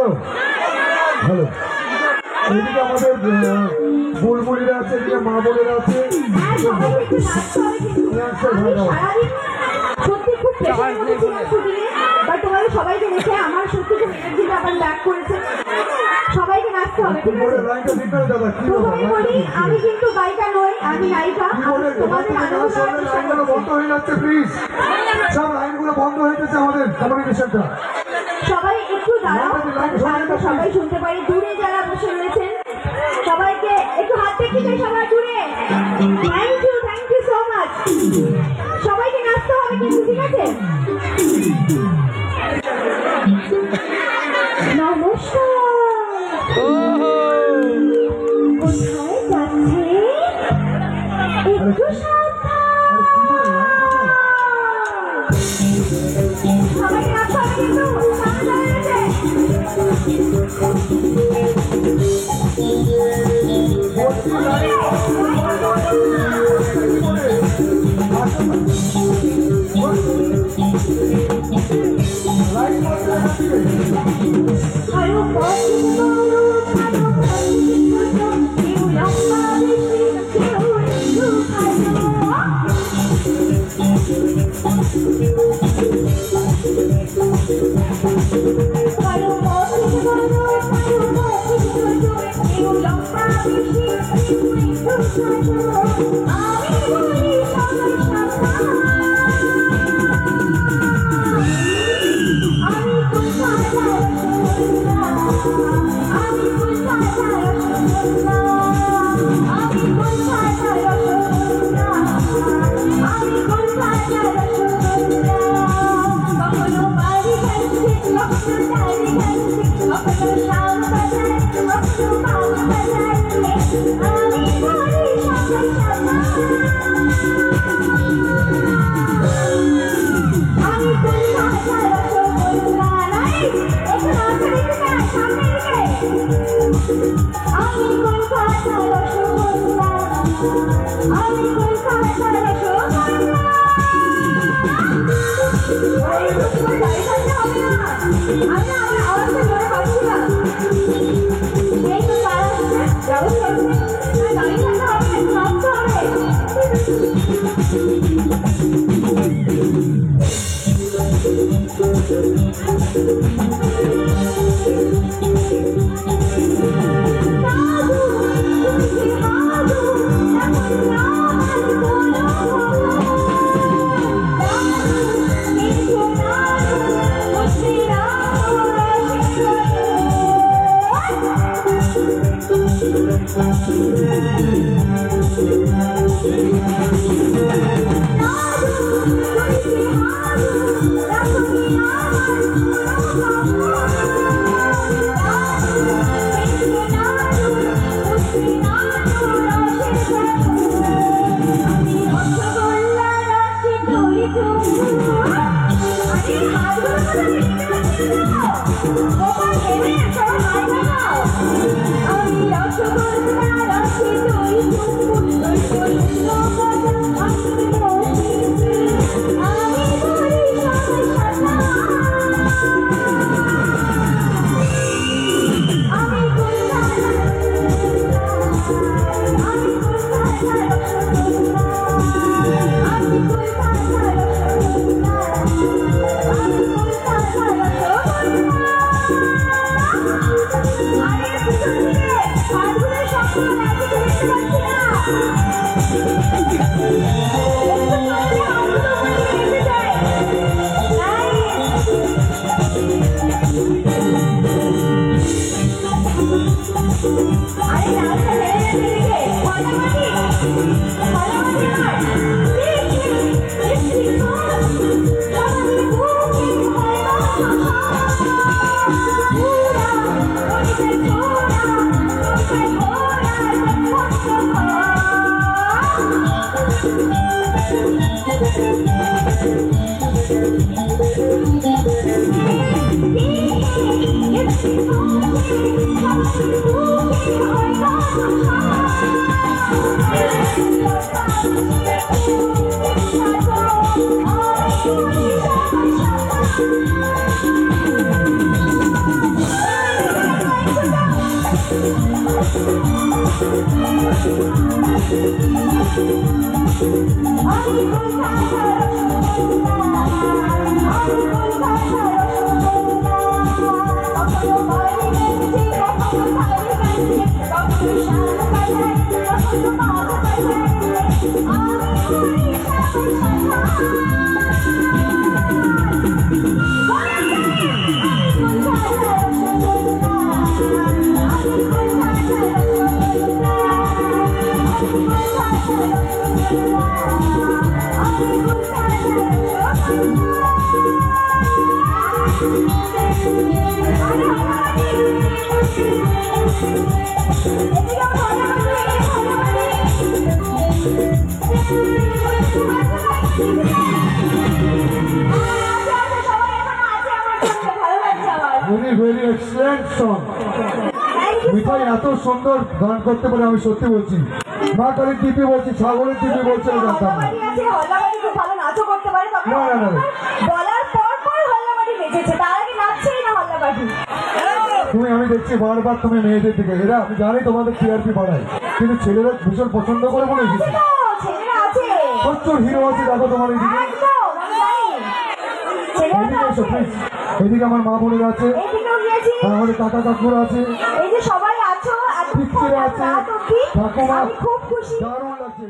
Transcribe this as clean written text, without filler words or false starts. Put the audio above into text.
তো ভালো। এদিকে আমাদের বুলবুলিরা আছে, এদিকে মা বোনেরা আছে। সত্যি খুব তোমাদের সবাইকে দেখে আমার সত্যি খুব এনার্জি আবার ব্যাক করেছে। সবাইকে নাচতে হবে, ঠিক আছে? আমি কিন্তু গায়িকা নই, আমি নায়িকা। তোমাদের লাইনগুলো বন্ধ হয়ে যাচ্ছে, প্লিজ সব লাইনগুলো বন্ধ হয়ে যাচ্ছে আমাদের কমিউনিকেশনটা। সবাই একটু দাঁড়াও, সবাই শুনতে পারি। দূরে যারা বসে রয়েছেন সবাইকে একটু হাত দেখতে চাই, সবাই দূরে। Thank you so much. সবাইকে নাচতে হবে কিন্তু, ঠিক আছে? নমস্কার। কোথায় যাচ্ছে একটু সবাই নাচতে হবে কিন্তু, সামনে রয়েছে। very excellent song. মিঠাই এত সুন্দর গান করতে পারে আমি সত্যি বলছি। মা কালীর দিদি বলছি, সাগরের দিদি বলছে জানতাম না। খুব ভালো নাচও করতে পারে, তবে না, না, না। বলার পর হল্লাবাড়ি বেজেছে, তার আগে নাচছেই না হল্লাবাড়ি। আমি দেখছি বারবার তুমি মেয়েদের দিকে, এরা আমি জানি তোমাদের টিআরপি বাড়ায়, কিন্তু ছেলেরা ভীষণ পছন্দ করে বলে এসেছে। ছেলেরা আছে, প্রচুর হিরো আছে, দেখো তোমার এইদিকে। একদম আমি জানি ছেলেরা আছে। এদিকে আমার মা বোনেরা আছে, এইদিকেও গিয়েছি, আমাদের কাকা কাকুরা আছে, এই যে সবাই আছো, পিচ্চিরা আছে, ঠাকুমা, আমি খুব খুশি। দারুণ লাগছে।